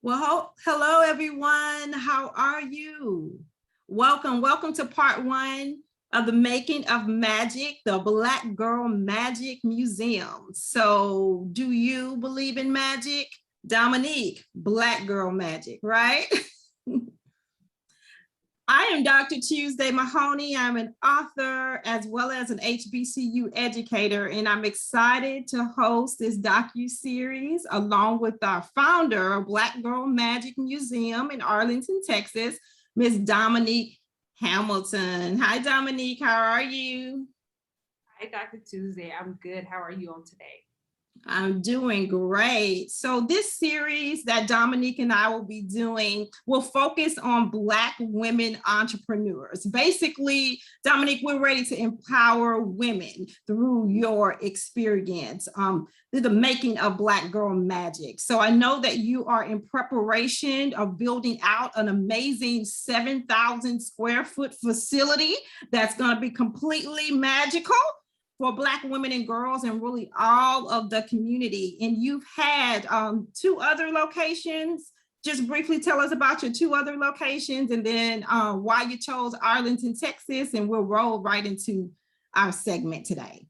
Well, hello everyone. How are you? Welcome to part one of the Making of Magic, the Black Girl Magic Museum. So do you believe in magic? Dominique, Black Girl Magic, right? I am Dr. Tuesday Mahoney. I'm an author as well as an HBCU educator, and I'm excited to host this docu-series along with our founder of Black Girl Magic Museum in Arlington, Texas, Miss Dominque Hamilton. Hi, Dominique. How are you? Hi, Dr. Tuesday. I'm good. How are you on today? I'm doing great. So this series that Dominique and I will be doing will focus on Black women entrepreneurs. Basically, Dominique, we're ready to empower women through your experience, through the making of Black Girl Magic. So I know that you are in preparation of building out an amazing 7,000 square foot facility that's going to be completely magical for Black women and girls and really all of the community. And you've had two other locations. Just briefly tell us about your two other locations and then why you chose Arlington, Texas, and we'll roll right into our segment today.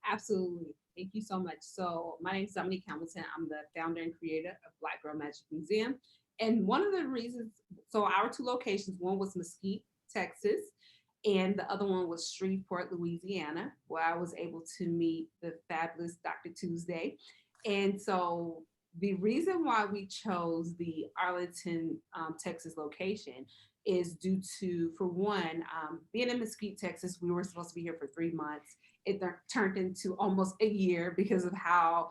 Absolutely. Thank you so much. So my name is Dominque Hamilton. I'm the founder and creator of Black Girl Magic Museum. And one of the reasons, so our two locations, one was Mesquite, Texas, and the other one was Shreveport, Louisiana, where I was able to meet the fabulous Dr. Tuesday. And so the reason why we chose the Arlington, Texas location is due to, for one, being in Mesquite, Texas, we were supposed to be here for 3 months. It turned into almost a year because of how,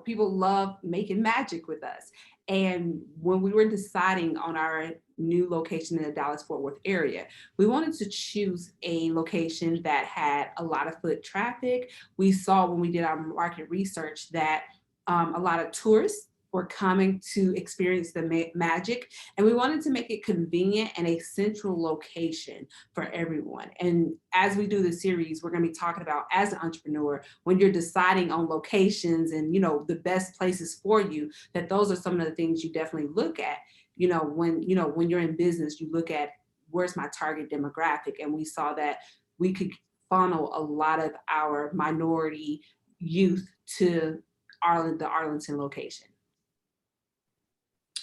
people love making magic with us. And when we were deciding on our new location in the Dallas-Fort Worth area, we wanted to choose a location that had a lot of foot traffic. We saw when we did our market research that a lot of tourists were coming to experience the magic, and we wanted to make it convenient and a central location for everyone. And as we do the series, we're going to be talking about, as an entrepreneur, when you're deciding on locations and the best places for you, that those are some of the things you definitely look at. When you're in business, you look at where's my target demographic, and we saw that we could funnel a lot of our minority youth to the Arlington location.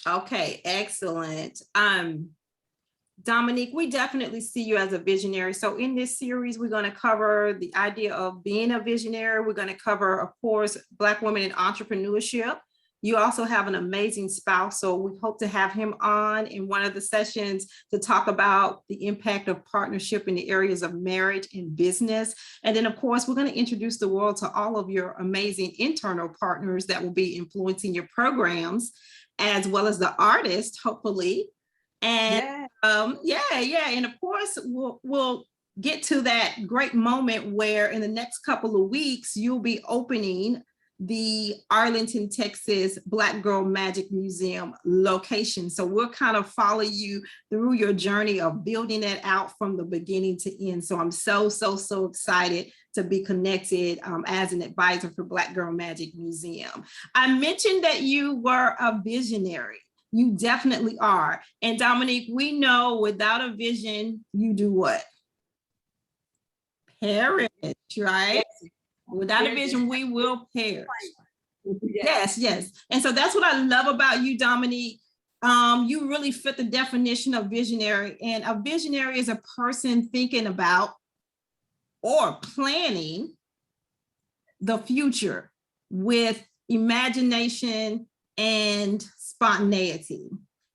Okay, excellent. Dominique, we definitely see you as a visionary. So in this series, we're going to cover the idea of being a visionary. We're going to cover, of course, Black women in entrepreneurship. You also have an amazing spouse, so we hope to have him on in one of the sessions to talk about the impact of partnership in the areas of marriage and business. And then, of course, we're going to introduce the world to all of your amazing internal partners that will be influencing your programs, as well as the artist, hopefully. And and of course, we'll get to that great moment where in the next couple of weeks, you'll be opening the Arlington, Texas Black Girl Magic Museum location. So we'll kind of follow you through your journey of building that out from the beginning to end. So I'm so excited to be connected as an advisor for Black Girl Magic Museum. I mentioned that you were a visionary. You definitely are. And Dominique, we know without a vision, you do what? Perish, right? Yes. Without a vision, we will perish. Yes. And so that's what I love about you, Dominique. You really fit the definition of visionary. And a visionary is a person thinking about or planning the future with imagination and spontaneity.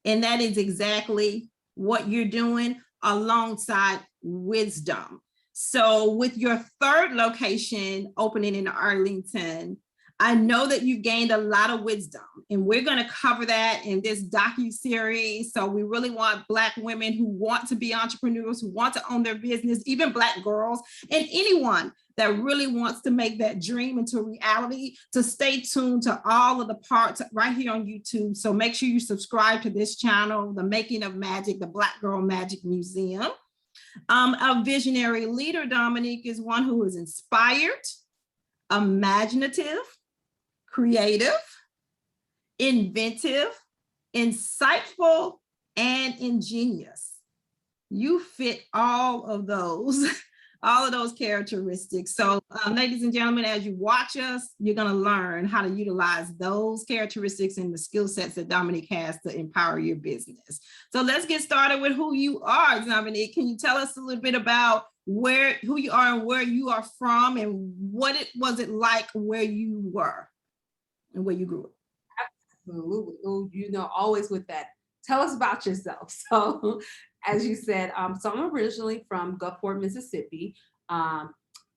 And that is exactly what you're doing alongside wisdom. So with your third location opening in Arlington, I know that you've gained a lot of wisdom, and we're going to cover that in this docu-series. So we really want Black women who want to be entrepreneurs, who want to own their business, even Black girls, and anyone that really wants to make that dream into reality, to stay tuned to all of the parts right here on YouTube. So make sure you subscribe to this channel, The Making of Magic, the Black Girl Magic Museum. A visionary leader, Dominique, is one who is inspired, imaginative, creative, inventive, insightful, and ingenious. You fit all of those, all of those characteristics. So ladies and gentlemen, as you watch us, you're gonna learn how to utilize those characteristics and the skill sets that Dominque has to empower your business. So let's get started with who you are, Dominque. Can you tell us a little bit about who you are and where you are from, and what was it like where you were and where you grew up? Absolutely. Oh, you know, always with that. Tell us about yourself. So, as you said, so I'm originally from Gulfport, Mississippi. I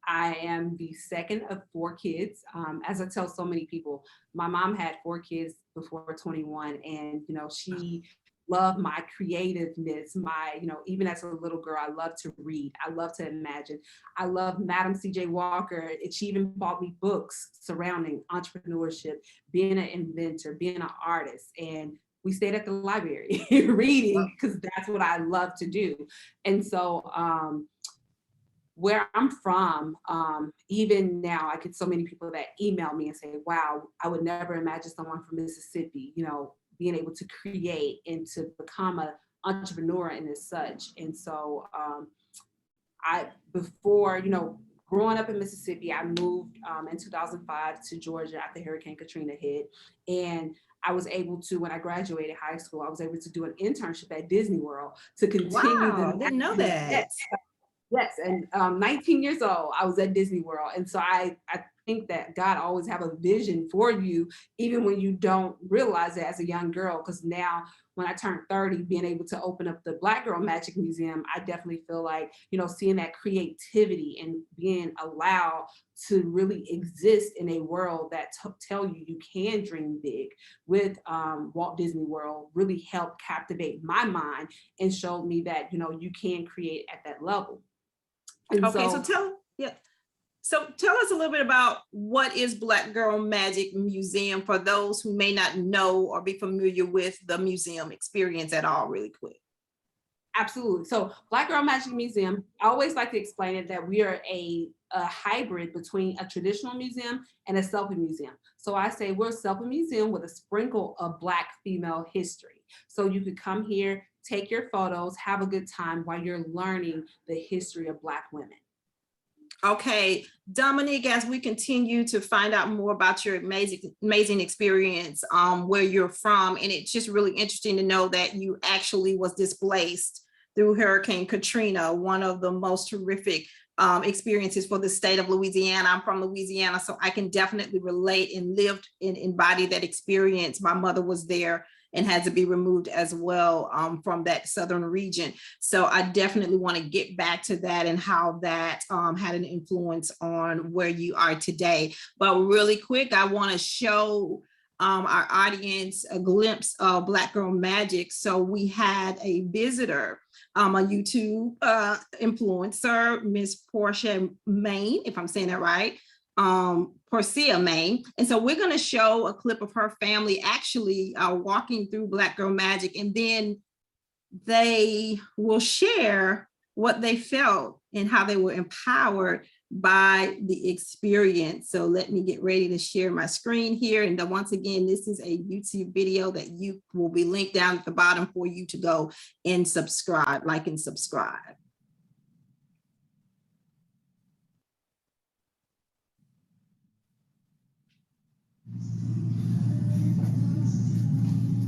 am the second of 4 kids. As I tell so many people, my mom had 4 kids before 21, and you know, she loved my creativeness. My, you know, even as a little girl, I love to read. I love to imagine. I love Madam C.J. Walker. She even bought me books surrounding entrepreneurship, being an inventor, being an artist, and we stayed at the library reading because that's what I love to do. And so where I'm from, even now, I get so many people that email me and say, wow, I would never imagine someone from Mississippi, you know, being able to create and to become an entrepreneur and as such. And so before, you know, growing up in Mississippi, I moved in 2005 to Georgia after Hurricane Katrina hit. And I was able to, when I graduated high school, I was able to do an internship at Disney World to continue. Wow, didn't know that. Yes, and 19 years old, I was at Disney World. And so I think that God always have a vision for you, even when you don't realize it as a young girl. Because now when I turned 30, being able to open up the Black Girl Magic Museum, I definitely feel like, you know, seeing that creativity and being allowed to really exist in a world that tell you can dream big with Walt Disney World really helped captivate my mind and showed me that, you know, you can create at that level. And okay, so tell us a little bit about what is Black Girl Magic Museum for those who may not know or be familiar with the museum experience at all, really quick. Absolutely. So Black Girl Magic Museum, I always like to explain it that we are a hybrid between a traditional museum and a selfie museum. So I say we're a selfie museum with a sprinkle of Black female history. So you could come here, take your photos, have a good time while you're learning the history of Black women. Okay, Dominque, as we continue to find out more about your amazing experience, where you're from, and it's just really interesting to know that you actually was displaced through Hurricane Katrina, one of the most horrific experiences for the state of Louisiana. I'm from Louisiana, so I can definitely relate and lived and embody that experience. My mother was there and had to be removed as well from that southern region. So I definitely want to get back to that and how that had an influence on where you are today. But really quick, I want to show our audience a glimpse of Black Girl Magic. So we had a visitor, a YouTube influencer, Miss Portia Main, if I'm saying that right, Portia Main. And so we're going to show a clip of her family actually walking through Black Girl Magic, and then they will share what they felt and how they were empowered by the experience. So let me get ready to share my screen here. And then once again, this is a YouTube video that you will be linked down at the bottom for you to go and subscribe, like and subscribe.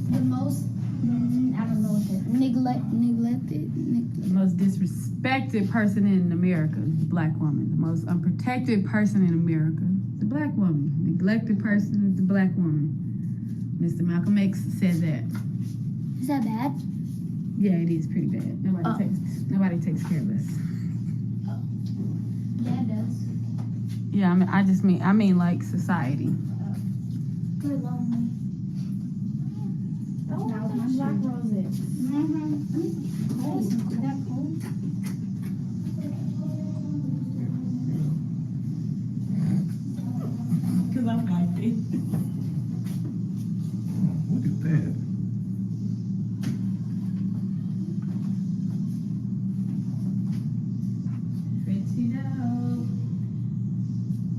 The most, I don't know what that, neglected, The most disrespected person in America is the Black woman. The most unprotected person in America is the Black woman. Neglected person is the Black woman. Mr. Malcolm X said that. Is that bad? Yeah, it is pretty bad. Nobody takes care of us. Yeah, it does. Yeah, I mean like society. We're lonely. Oh, now my black roses. Cold. Is that cold? Because I'm white. Look at that.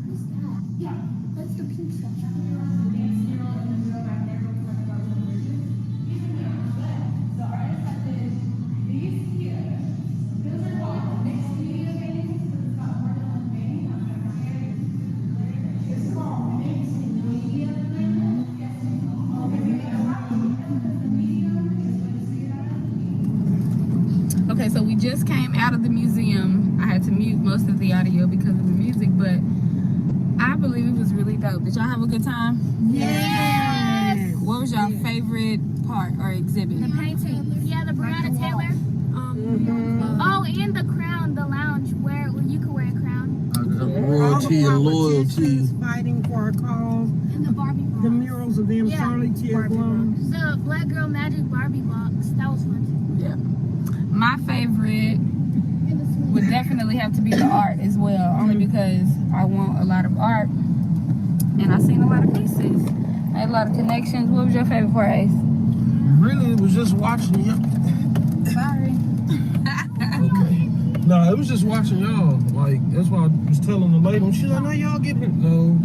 What's that? Yeah. What's the pizza? out of the museum. I had to mute most of the audio because of the music, but I believe it was really dope. Did y'all have a good time? Yes. What was your favorite part or exhibit? The painting. Yeah, the Breonna Taylor. Oh, and the crown, the lounge where you could wear a crown. Royalty and loyalty. Fighting for a cause. And the Barbie box. The murals of them, Yeah. Charlie Tear Blum. The Black Girl Magic Barbie box. That was fun. Yeah. My favorite would definitely have to be the art as well, only because I want a lot of art and I seen a lot of pieces. I had a lot of connections. What was your favorite part, Ace? Really, it was just watching you. Sorry. Okay. No, it was just watching y'all. Like, that's why I was telling the lady. She's like, no, y'all get it. No,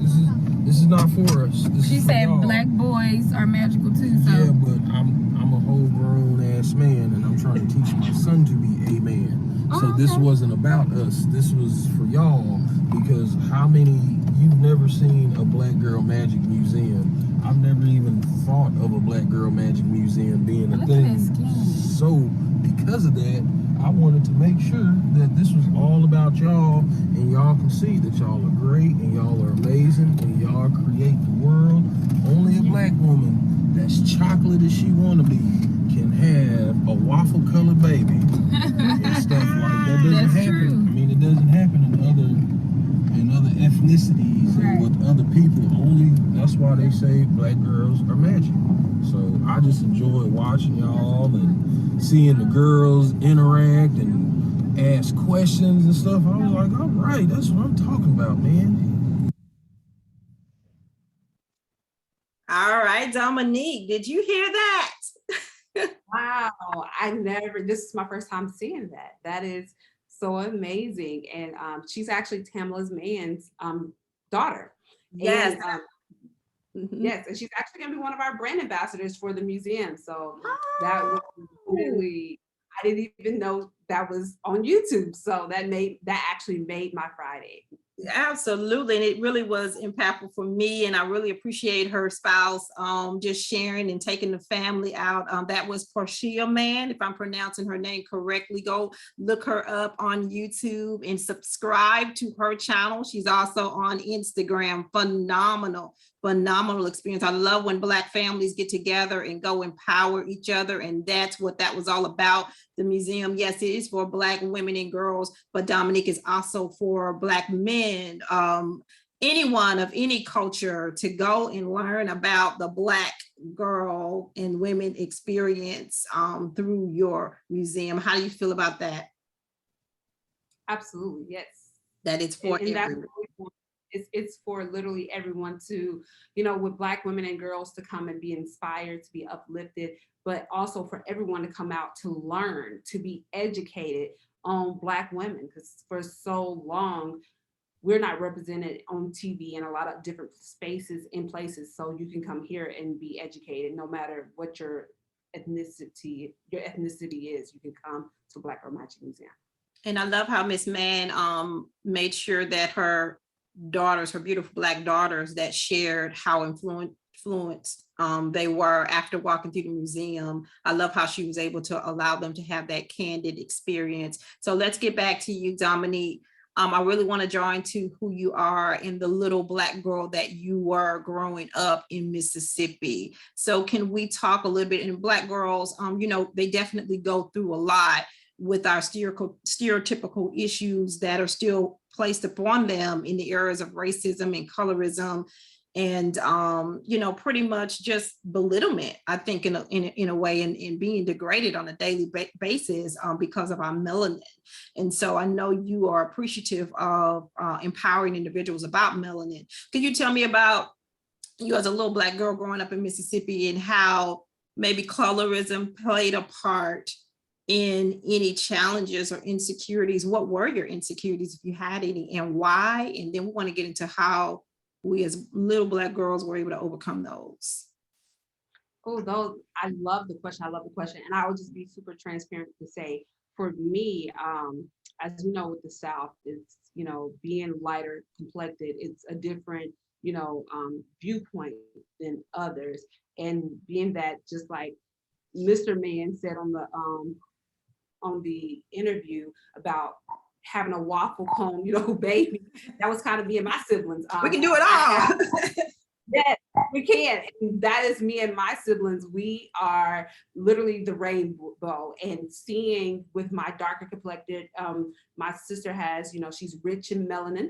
this is not for us. This She is for said y'all. black boys are magical too, so Yeah, but I'm a whole grown ass man, and I'm trying to teach my son to be a man. So this wasn't about us. This was for y'all, because how many, you've never seen a Black Girl Magic Museum. I've never even thought of a Black Girl Magic Museum being a Look at thing. that skin. So because of that, I wanted to make sure that this was all about y'all, and y'all can see that y'all are great, and y'all are amazing, and y'all create the world. Only a black woman that's chocolate as she want to be can have a waffle colored baby and stuff like that. Doesn't That's happen. true. I mean, it doesn't happen in other ethnicities Right. and with other people. Only that's why they say black girls are magic. So I just enjoy watching y'all and seeing the girls interact and ask questions and stuff. I was like, all right, that's what I'm talking about, man. All right, Dominique, did you hear that? Wow, this is my first time seeing that. That is so amazing. And she's actually Tamala's man's daughter. Yes. And, yes, and she's actually gonna be one of our brand ambassadors for the museum. So that was really, I didn't even know that was on YouTube. So that actually made my Friday. Absolutely, and it really was impactful for me, and I really appreciate her spouse just sharing and taking the family out. That was Portia Mann, if I'm pronouncing her name correctly. Go look her up on YouTube and subscribe to her channel. She's also on Instagram. Phenomenal experience. I love when Black families get together and go empower each other, and that's what that was all about. The museum, yes, it is for Black women and girls, but Dominique is also for Black men, anyone of any culture, to go and learn about the Black girl and women experience through your museum. How do you feel about that? Absolutely, yes. That it's for And that's everyone. really, it's for literally everyone to, with Black women and girls to come and be inspired, to be uplifted, but also for everyone to come out to learn, to be educated on Black women, because for so long, we're not represented on TV in a lot of different spaces and places. So you can come here and be educated, no matter what your ethnicity is. You can come to Black Girl Magic Museum. And I love how Miss Mann made sure that her daughters, her beautiful Black daughters, that shared how influenced they were after walking through the museum. I love how she was able to allow them to have that candid experience. So let's get back to you, Dominique. I really want to draw into who you are and the little Black girl that you were growing up in Mississippi. So can we talk a little bit? And Black girls, they definitely go through a lot with our stereotypical issues that are still placed upon them in the areas of racism and colorism, and pretty much just belittlement, I think, in a way, and being degraded on a daily basis because of our melanin. And so I know you are appreciative of empowering individuals about melanin. Could you tell me about you as a little Black girl growing up in Mississippi, and how maybe colorism played a part in any challenges or insecurities? What were your insecurities, if you had any, and why? And then we want to get into how we as little Black girls were able to overcome those. Oh, I love the question. And I will just be super transparent to say, for me, as you know, with the South, it's, being lighter complected, it's a different, viewpoint than others. And being that, just like Mr. Mann said on the on the interview about having a waffle cone, baby. That was kind of me and my siblings. We can do it all. Yes, we can. And that is me and my siblings. We are literally the rainbow. And seeing with my darker complected, my sister has, she's rich in melanin,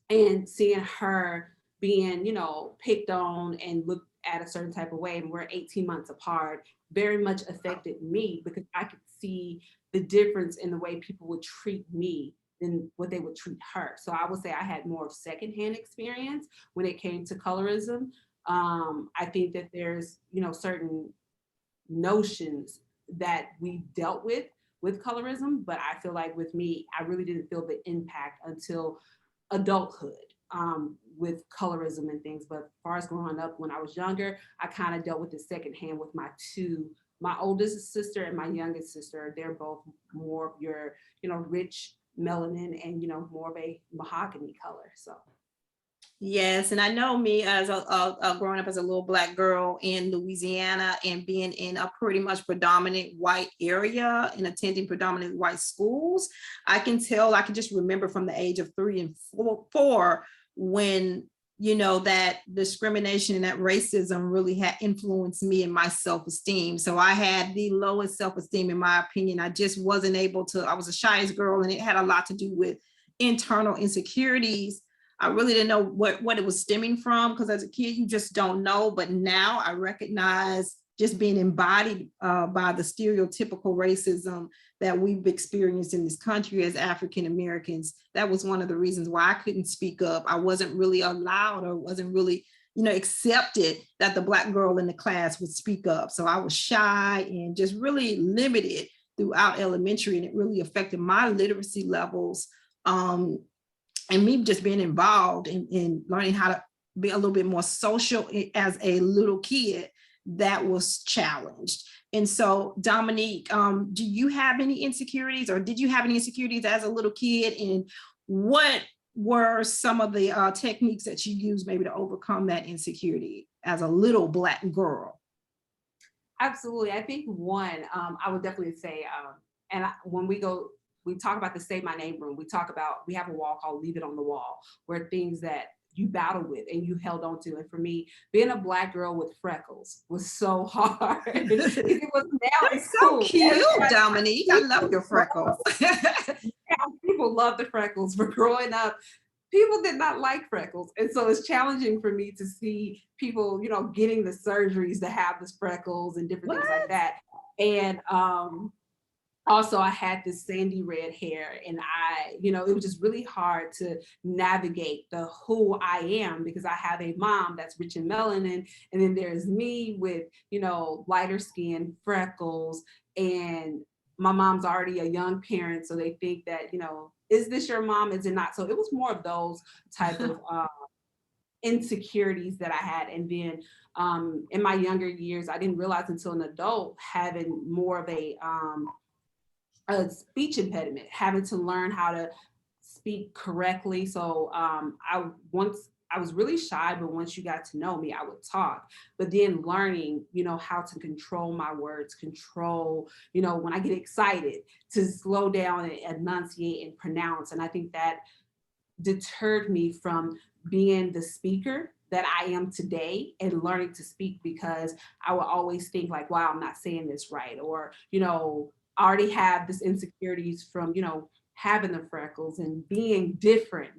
and seeing her being, picked on and looked at a certain type of way, and we're 18 months apart, very much affected me because I could see the difference in the way people would treat me than what they would treat her. So I would say I had more of secondhand experience when it came to colorism. I think that there's, certain notions that we dealt with colorism, but I feel like with me, I really didn't feel the impact until adulthood with colorism and things. But as far as growing up, when I was younger, I kind of dealt with it secondhand with my oldest sister and my youngest sister. They're both more of your, rich melanin and, more of a mahogany color. So. Yes, and I know me as a growing up as a little Black girl in Louisiana and being in a pretty much predominant white area and attending predominantly white schools, I can just remember from the age of 3 and 4 when, that discrimination and that racism really had influenced me and my self-esteem. So I had the lowest self-esteem, in my opinion. I just wasn't able to, I was the shyest girl, and it had a lot to do with internal insecurities. I really didn't know what it was stemming from, because as a kid, you just don't know. But now I recognize just being embodied by the stereotypical racism that we've experienced in this country as African Americans. That was one of the reasons why I couldn't speak up. I wasn't really allowed, or wasn't really, accepted that the Black girl in the class would speak up. So I was shy and just really limited throughout elementary, and it really affected my literacy levels. And me just being involved in learning how to be a little bit more social as a little kid, that was challenged. And so, Dominique, do you have any insecurities, or did you have any insecurities as a little kid? And what were some of the techniques that you used maybe to overcome that insecurity as a little Black girl? Absolutely. I think one, I would definitely say, when we talk about the Say My Name room, we have a wall called Leave It on the Wall, where things that you battled with and you held on to. And for me, being a Black girl with freckles was so hard. It was now it's so cute, Dominique. I love your freckles. People love the freckles, but growing up, people did not like freckles. And so it's challenging for me to see people, getting the surgeries to have the freckles and different things like that. And also, I had this sandy red hair, and it was just really hard to navigate who I am, because I have a mom that's rich in melanin, and then there's me with, lighter skin, freckles, and my mom's already a young parent, so they think that, is this your mom? Is it not? So it was more of those type of insecurities that I had. And then in my younger years, I didn't realize until an adult, having more of a speech impediment, having to learn how to speak correctly. So I was really shy, but once you got to know me, I would talk. But then learning, how to control my words, when I get excited, to slow down and enunciate and pronounce. And I think that deterred me from being the speaker that I am today and learning to speak, because I would always think like, wow, I'm not saying this right. Or, I already have this insecurities from, having the freckles and being different,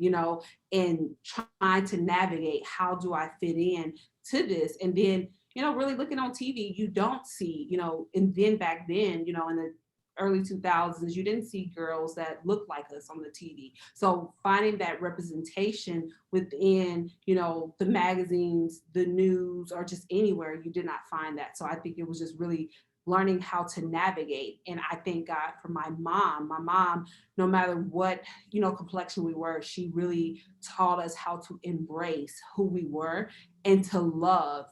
and trying to navigate how do I fit in to this. And then, really looking on TV, you don't see, and then back then, in the early 2000s, you didn't see girls that looked like us on the TV. So finding that representation within, the magazines, the news, or just anywhere, you did not find that. So I think it was just really learning how to navigate. And I thank God for my mom. My mom, no matter what, complexion we were, she really taught us how to embrace who we were and to love,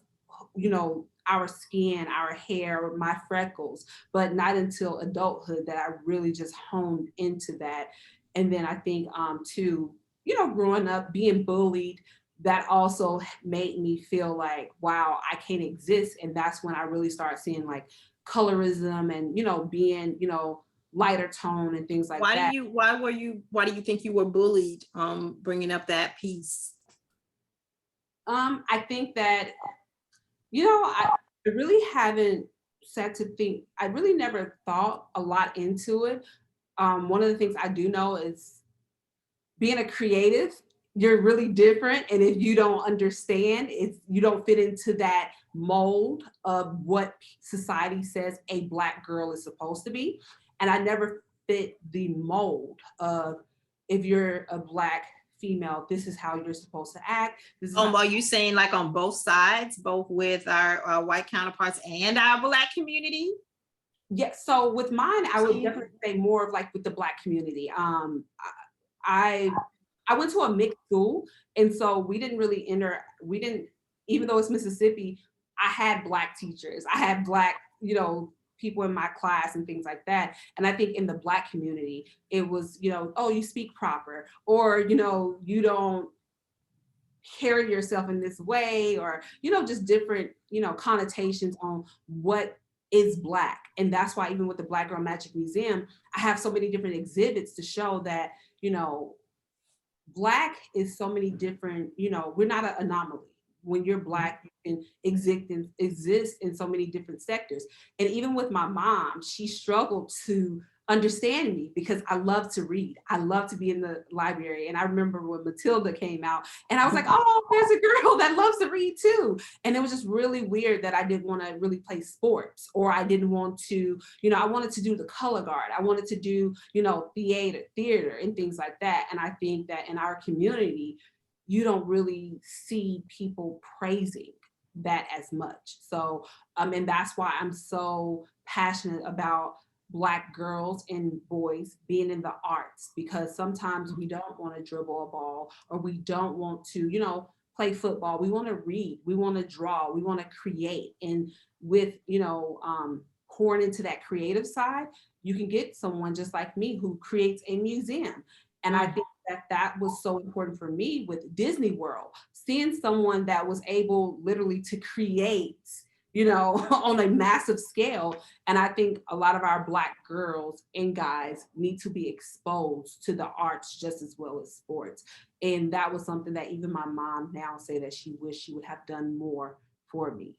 our skin, our hair, my freckles, but not until adulthood that I really just honed into that. And then I think too, growing up, being bullied, that also made me feel like, wow, I can't exist. And that's when I really started seeing like colorism and, being, lighter tone and things like Why that. why do you think you were bullied, bringing up that piece? I think that, I really haven't sat to think, I really never thought a lot into it. One of the things I do know is being a creative, you're really different. And if you don't understand, you don't fit into that mold of what society says a Black girl is supposed to be. And I never fit the mold of, if you're a Black female, this is how you're supposed to act. This is Are you saying like on both sides, both with our white counterparts and our Black community? Yeah, so with mine, I would definitely say more of like with the Black community. I went to a mixed school, and so we didn't, even though it's Mississippi, I had Black teachers, I had Black, people in my class and things like that. And I think in the Black community, it was, oh, you speak proper, or, you don't carry yourself in this way, or, just different, connotations on what is Black. And that's why even with the Black Girl Magic Museum, I have so many different exhibits to show that, Black is so many different, we're not an anomaly. When you're Black, you can exist in so many different sectors. And even with my mom, she struggled to understand me because I love to read. I love to be in the library. And I remember when Matilda came out and I was like, oh, there's a girl that loves to read too. And it was just really weird that I didn't want to really play sports, or I didn't want to, I wanted to do the color guard. I wanted to do, theater and things like that. And I think that in our community, you don't really see people praising that as much. So, and that's why I'm so passionate about Black girls and boys being in the arts, because sometimes we don't want to dribble a ball, or we don't want to, play football. We want to read, we want to draw, we want to create. And with, pouring into that creative side, you can get someone just like me who creates a museum. And I think that was so important for me with Disney World, seeing someone that was able literally to create, on a massive scale. And I think a lot of our Black girls and guys need to be exposed to the arts just as well as sports. And that was something that even my mom now say that she wished she would have done more for me.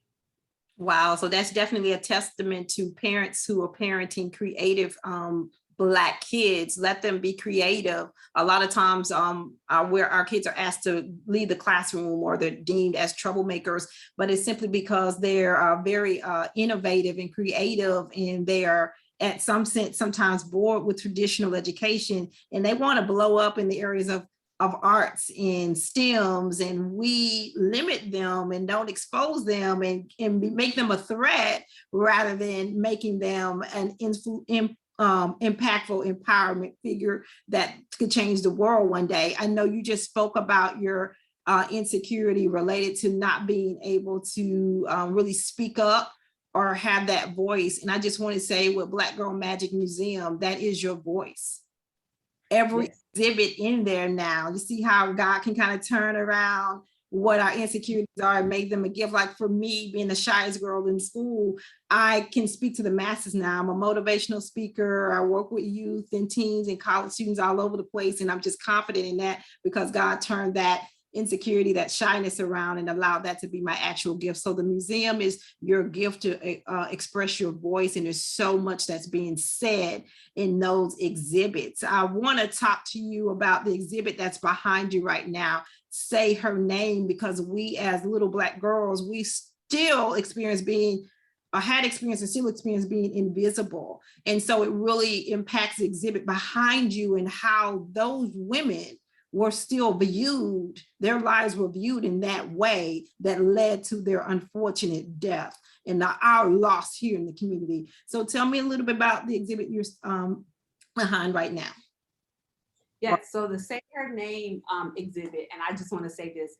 Wow, so that's definitely a testament to parents who are parenting creative Black kids. Let them be creative. A lot of times where our kids are asked to leave the classroom, or they're deemed as troublemakers, but it's simply because they're very innovative and creative, and they are at some sense sometimes bored with traditional education, and they want to blow up in the areas of arts and STEMs, and we limit them and don't expose them and make them a threat rather than making them an impactful empowerment figure that could change the world one day. I know you just spoke about your insecurity related to not being able to really speak up or have that voice. And I just want to say, with Black Girl Magic Museum, that is your voice. Every exhibit in there now, you see how God can kind of turn around what our insecurities are and make them a gift. Like for me, being the shyest girl in school, I can speak to the masses now. I'm a motivational speaker. I work with youth and teens and college students all over the place. And I'm just confident in that because God turned that insecurity, that shyness around, and allowed that to be my actual gift. So the museum is your gift to express your voice. And there's so much that's being said in those exhibits. I want to talk to you about the exhibit that's behind you right now, Say Her Name, because we as little Black girls, we still experience being, or had experience and still experience being invisible. And so it really impacts the exhibit behind you and how those women were still viewed, their lives were viewed in that way that led to their unfortunate death and our loss here in the community. So tell me a little bit about the exhibit you're behind right now. Yeah, so the Say Her Name exhibit, and I just want to say this,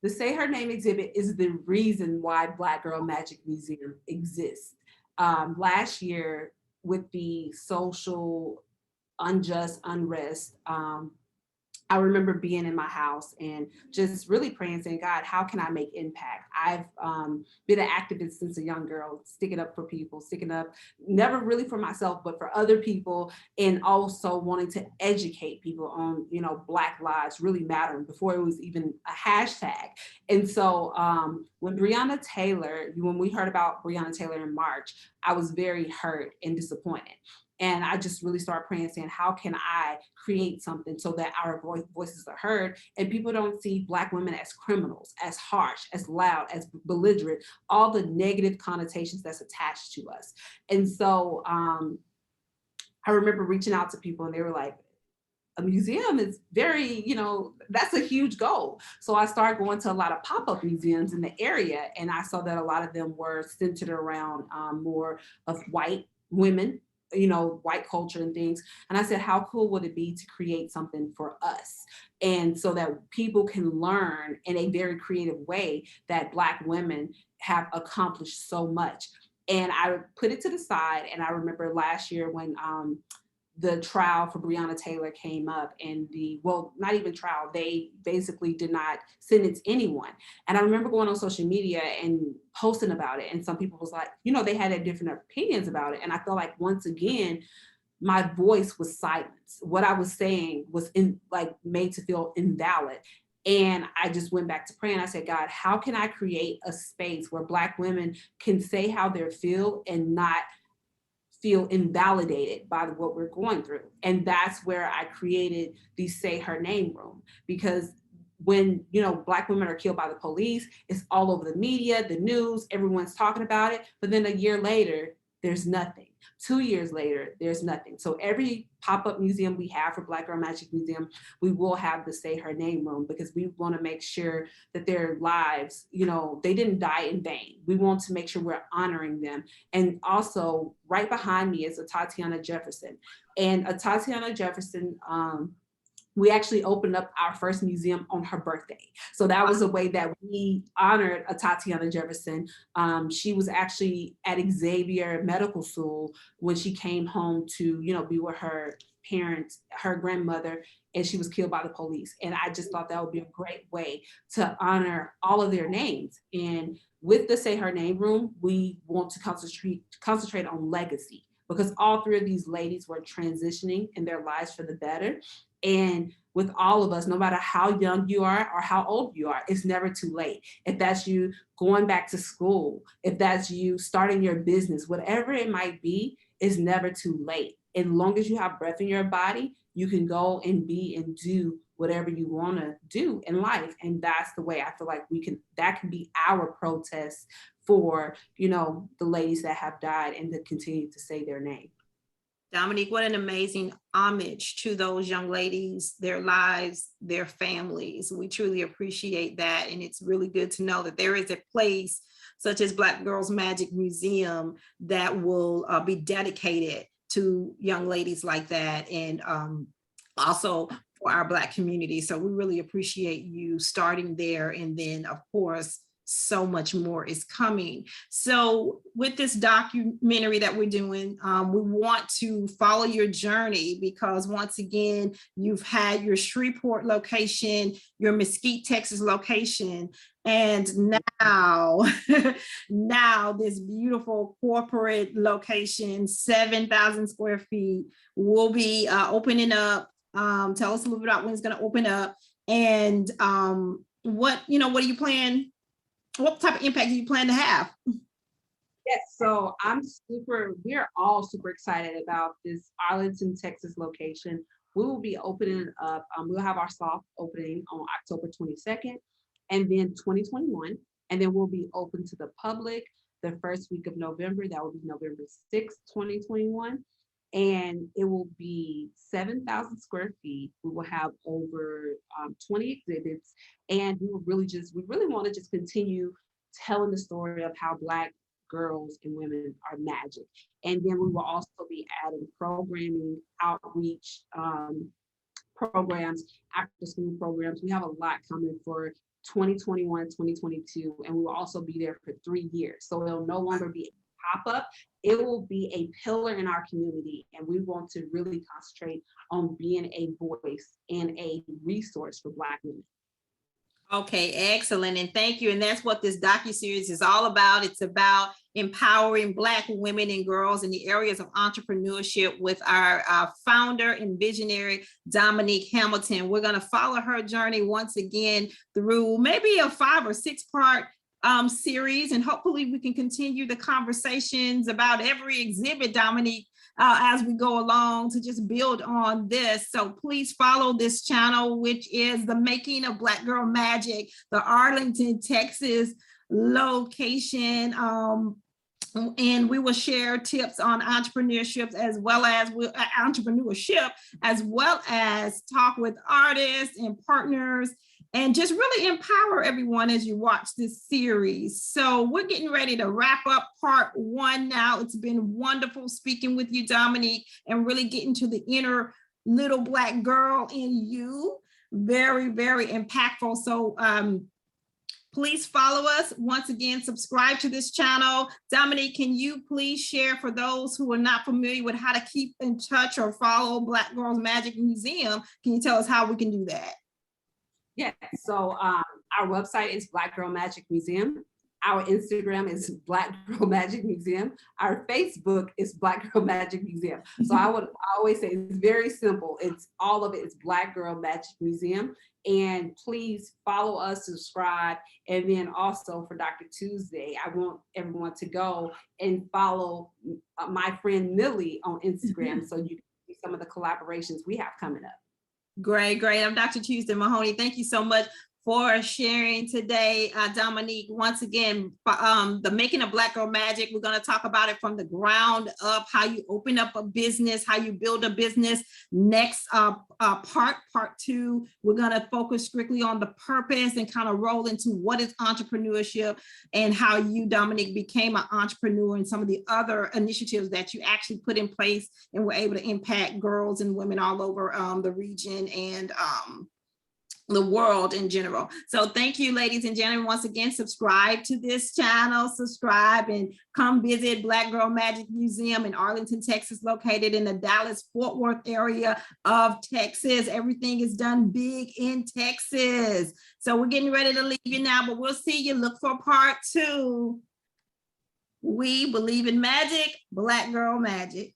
the Say Her Name exhibit is the reason why Black Girl Magic Museum exists. Last year, with the social unrest, I remember being in my house and just really praying, saying, God, how can I make impact? I've been an activist since a young girl, sticking up for people, sticking up, never really for myself, but for other people, and also wanting to educate people on, Black lives really mattering before it was even a hashtag. And so when we heard about Breonna Taylor in March, I was very hurt and disappointed. And I just really started praying, saying, how can I create something so that our voices are heard and people don't see Black women as criminals, as harsh, as loud, as belligerent, all the negative connotations that's attached to us. And so I remember reaching out to people and they were like, a museum is very, that's a huge goal. So I started going to a lot of pop-up museums in the area, and I saw that a lot of them were centered around more of white women, white culture and things. And I said, how cool would it be to create something for us? And so that people can learn in a very creative way that Black women have accomplished so much. And I put it to the side. And I remember last year when the trial for Breonna Taylor came up, and not even trial, they basically did not sentence anyone. And I remember going on social media and posting about it. And some people was like, they had their different opinions about it. And I felt like, once again, my voice was silenced. What I was saying was made to feel invalid. And I just went back to praying. I said, God, how can I create a space where Black women can say how they feel and not feel invalidated by what we're going through? And that's where I created the Say Her Name room, because when Black women are killed by the police, it's all over the media, the news, everyone's talking about it. But then a year later, there's nothing. 2 years later, there's nothing. So every pop-up museum we have for Black Girl Magic Museum, we will have the Say Her Name room, because we want to make sure that their lives, they didn't die in vain. We want to make sure we're honoring them. And also right behind me is a Tatiana Jefferson. And a Tatiana Jefferson, we actually opened up our first museum on her birthday. So that was a way that we honored a Tatiana Jefferson. She was actually at Xavier Medical School when she came home to, be with her parents, her grandmother, and she was killed by the police. And I just thought that would be a great way to honor all of their names. And with the Say Her Name room, we want to concentrate on legacy, because all three of these ladies were transitioning in their lives for the better. And with all of us, no matter how young you are or how old you are, it's never too late. If that's you going back to school, if that's you starting your business, whatever it might be, it's never too late. As long as you have breath in your body, you can go and be and do whatever you want to do in life. And that's the way I feel like that can be our protest for, the ladies that have died, and to continue to say their name. Dominique, what an amazing homage to those young ladies, their lives, their families. We truly appreciate that. And it's really good to know that there is a place such as Black Girls Magic Museum that will be dedicated to young ladies like that, and also for our Black community. So we really appreciate you starting there. And then, of course, so much more is coming. So with this documentary that we're doing, we want to follow your journey, because once again, you've had your Shreveport location, your Mesquite, Texas location, and now, now this beautiful corporate location, 7,000 square feet, will be opening up. Tell us a little bit about when it's going to open up, and what do you plan? What type of impact do you plan to have? Yes, so we are all super excited about this Arlington, Texas location. We will be opening up, we'll have our soft opening on October 22nd, and then 2021, and then we'll be open to the public the first week of November. That will be November 6th, 2021. And it will be 7,000 square feet. We will have over 20 exhibits, and we really want to just continue telling the story of how Black girls and women are magic. And then we will also be adding programming, outreach programs, after school programs. We have a lot coming for 2021, 2022, and we will also be there for 3 years. So it'll no longer be a pop-up, it will be a pillar in our community, and we want to really concentrate on being a voice and a resource for Black women. Okay, excellent. And thank you. And that's what this docuseries is all about. It's about empowering Black women and girls in the areas of entrepreneurship with our founder and visionary, Dominque Hamilton. We're going to follow her journey once again through maybe a 5 or 6 part series. And hopefully we can continue the conversations about every exhibit, Dominque, as we go along to just build on this. So please follow this channel, which is the Making of Black Girl Magic, the Arlington, Texas location. And we will share tips on entrepreneurship as well as talk with artists and partners, and just really empower everyone as you watch this series. So we're getting ready to wrap up part 1 now. It's been wonderful speaking with you, Dominque, and really getting to the inner little Black girl in you. Very, very impactful. So please follow us. Once again, subscribe to this channel. Dominque, can you please share for those who are not familiar with how to keep in touch or follow Black Girls Magic Museum? Can you tell us how we can do that? Yeah, so our website is Black Girl Magic Museum. Our Instagram is Black Girl Magic Museum. Our Facebook is Black Girl Magic Museum. So I always say it's very simple. It's all of it is Black Girl Magic Museum. And please follow us, subscribe. And then also for Dr. Tuesday, I want everyone to go and follow Myfriendmilly on Instagram so you can see some of the collaborations we have coming up. Great. I'm Dr. Tuesday Mahoney. Thank you so much for sharing today, Dominque. Once again, the Making of Black Girl Magic, we're going to talk about it from the ground up, how you open up a business, how you build a business. Next part 2, we're going to focus strictly on the purpose and kind of roll into what is entrepreneurship and how you, Dominque, became an entrepreneur and some of the other initiatives that you actually put in place and were able to impact girls and women all over the region and the world in general. So thank you, ladies and gentlemen. Once again, subscribe to this channel, subscribe, and come visit Black Girl Magic Museum in Arlington, Texas, located in the Dallas-Fort Worth area of Texas. Everything is done big in Texas. So we're getting ready to leave you now, but we'll see you. Look for part 2. We believe in magic, Black Girl Magic.